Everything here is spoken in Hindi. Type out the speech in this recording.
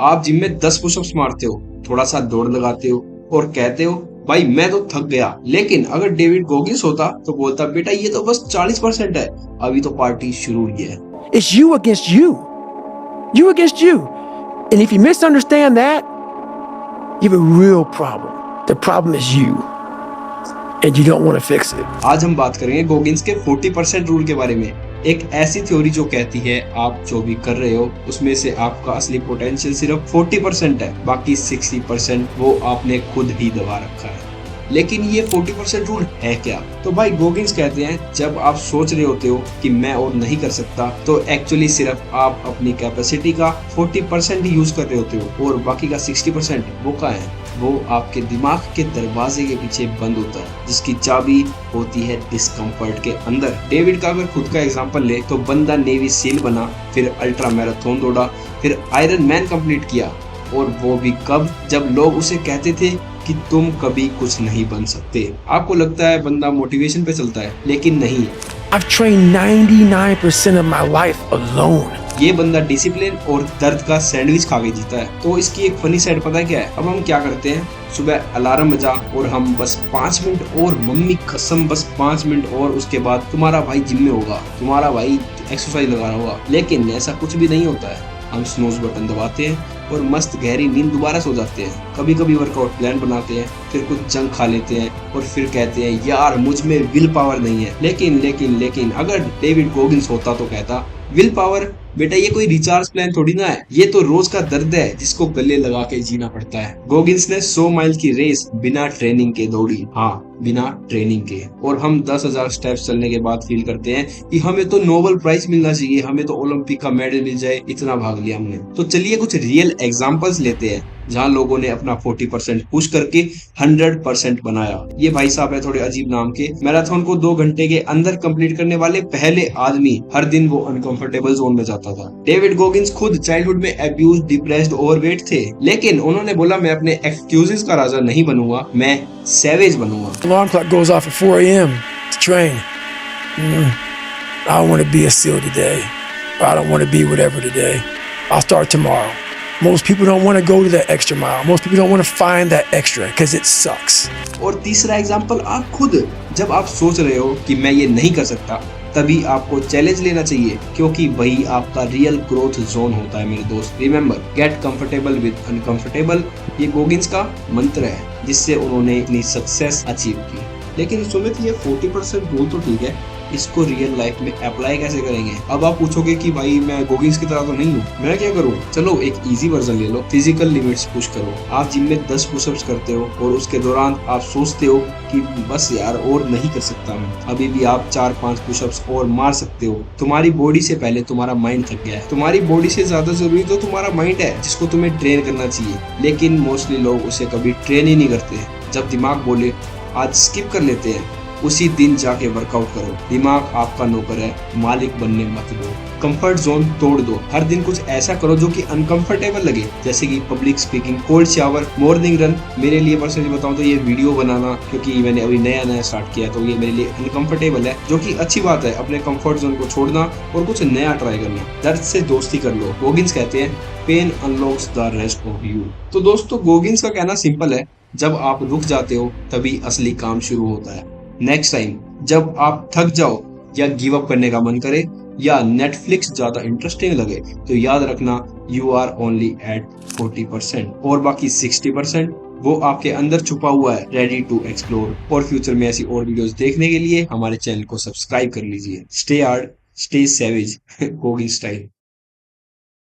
आप जिम में 10 पुशअप्स मारते हो, थोड़ा सा दौड़ लगाते हो और कहते हो भाई मैं तो थक गया। लेकिन अगर डेविड गोगिंस होता तो बोलता बेटा ये तो बस 40% है, अभी तो पार्टी शुरू हुई है। It's you against you. You against you. And if you misunderstand that, you have a real problem. The problem is you. And you don't want to fix it. आज हम बात करेंगे गोगिंस के 40% रूल के बारे में। एक ऐसी थ्योरी जो कहती है आप जो भी कर रहे हो उसमें से आपका असली पोटेंशियल सिर्फ 40% है, बाकी 60% वो आपने खुद ही दबा रखा है। लेकिन ये 40% रूल है क्या? तो भाई गोगिंस कहते हैं जब आप सोच रहे होते हो कि मैं और नहीं कर सकता, तो एक्चुअली सिर्फ आप अपनी कैपेसिटी का 40% ही यूज कर रहे होते हो और बाकी का 60% वो का है, वो आपके दिमाग के दरवाजे के पीछे बंद होता है जिसकी चाबी होती है डिस्कम्फर्ट के अंदर। डेविड का अगर खुद का एग्जांपल ले तो बंदा नेवी सील बना, फिर अल्ट्रा मैराथन दौड़ा, फिर आयरन मैन कंप्लीट किया, और वो भी कब? जब लोग उसे कहते थे कि तुम कभी कुछ नहीं बन सकते। आपको लगता है बंदा मोटिवेशन पे चलता है, लेकिन नहीं। I've trained 99% of my life alone. ये बंदा डिसिप्लिन और दर्द का सैंडविच खा के जीता है। तो इसकी एक फनी साइड पता है क्या है? अब हम क्या करते हैं, सुबह अलार्म बजा और हम बस 5 मिनट और, मम्मी कसम बस 5 मिनट और, उसके बाद तुम्हारा भाई जिम में होगा, तुम्हारा भाई एक्सरसाइज लगा रहा होगा। लेकिन ऐसा कुछ भी नहीं होता है। हम स्नूज बटन दबाते हैं और मस्त गहरी नींद दोबारा सो जाते हैं। कभी कभी वर्कआउट प्लान बनाते हैं, फिर कुछ जंक खा लेते हैं और फिर कहते हैं यार मुझ में विल पावर नहीं है। लेकिन अगर डेविड गोगिंस होता तो कहता विल पावर बेटा ये कोई रिचार्ज प्लान थोड़ी ना है, ये तो रोज का दर्द है जिसको गले लगा के जीना पड़ता है। गोगिंस ने 100 माइल की रेस बिना ट्रेनिंग के दौड़ी, हाँ बिना ट्रेनिंग के। और हम 10,000 स्टेप्स चलने के बाद फील करते हैं कि हमें तो नोबेल प्राइज मिलना चाहिए, हमें तो ओलंपिक का मेडल मिल जाए, इतना भाग लिया हमने। तो चलिए कुछ रियल एग्जांपल्स लेते हैं जहां लोगों ने अपना 40% पुश करके 100% बनाया। ये भाई साहब है थोड़े अजीब नाम के, मैराथन को 2 घंटे के अंदर कंप्लीट करने वाले पहले आदमी। हर दिन वो अनकंफर्टेबल जोन में जाता था। डेविड गोगिंस खुद चाइल्डहुड में अब्यूज, डिप्रेस्ड, ओवरवेट थे, लेकिन उन्होंने बोला मैं अपने एक्सक्यूजेस का राजा नहीं बनूंगा, मैं सैवेज बनूंगा। Alarm clock goes off at 4 a.m. to train. I don't want to be a SEAL today. Or I don't want to be whatever today. I'll start tomorrow. Most people don't want to go to that extra mile. Most people don't want to find that extra because it sucks. और तीसरा एग्जांपल आप खुद, जब आप सोच रहे हो कि मैं ये नहीं कर सकता, तभी आपको चैलेंज लेना चाहिए, क्योंकि वही आपका रियल ग्रोथ जोन होता है मेरे दोस्त। Remember, get comfortable with uncomfortable, ये गोगिंस का मंत्र है जिससे उन्होंने इतनी सक्सेस अचीव की। लेकिन सुमित ये 40% रूल तो ठीक है, इसको रियल लाइफ में अप्लाई कैसे करेंगे? अब आप पूछोगे कि भाई मैं गोगिंस की तरह तो नहीं हूँ, मैं क्या करूँ? चलो एक इजी वर्जन ले लो, फिजिकल लिमिट्स पुश करो। आप जिम में 10 पुशअप्स करते हो और उसके दौरान आप सोचते हो कि बस यार और नहीं कर सकता मैं, अभी भी आप 4-5 पुशअप्स और मार सकते हो। तुम्हारी बॉडी से पहले तुम्हारा माइंड थक गया है। तुम्हारी बॉडी से ज्यादा जरूरी तो तुम्हारा माइंड है जिसको तुम्हें ट्रेन करना चाहिए, लेकिन मोस्टली लोग उसे कभी ट्रेन ही नहीं करते। जब दिमाग बोले आज स्किप कर लेते हैं, उसी दिन जाके वर्कआउट करो। दिमाग आपका नौकर है, मालिक बनने मत दो। कंफर्ट जोन तोड़ दो, हर दिन कुछ ऐसा करो जो कि अनकंफर्टेबल लगे, जैसे कि public speaking, cold shower, morning run. मेरे लिए पर्सनली बताऊं तो ये वीडियो बनाना, क्योंकि मैंने अभी नया स्टार्ट किया तो ये मेरे लिए अनकंफर्टेबल है, जो कि अच्छी बात है। अपने कंफर्ट जोन को छोड़ना और कुछ नया ट्राई करना। दर्द से दोस्ती कर लो। गोगिंस कहते हैं pain unlocks the rest of you. तो दोस्तों गोगिंस का कहना सिंपल है, जब आप रुक जाते हो तभी असली काम शुरू होता है। नेक्स्ट टाइम जब आप थक जाओ या गिव अप करने का मन करे या नेटफ्लिक्स ज्यादा इंटरेस्टिंग लगे, तो याद रखना यू आर ओनली एट 40% और बाकी 60% वो आपके अंदर छुपा हुआ है, रेडी टू एक्सप्लोर। और फ्यूचर में ऐसी और वीडियोस देखने के लिए हमारे चैनल को सब्सक्राइब कर लीजिए। Stay hard, stay savage, Goggins style.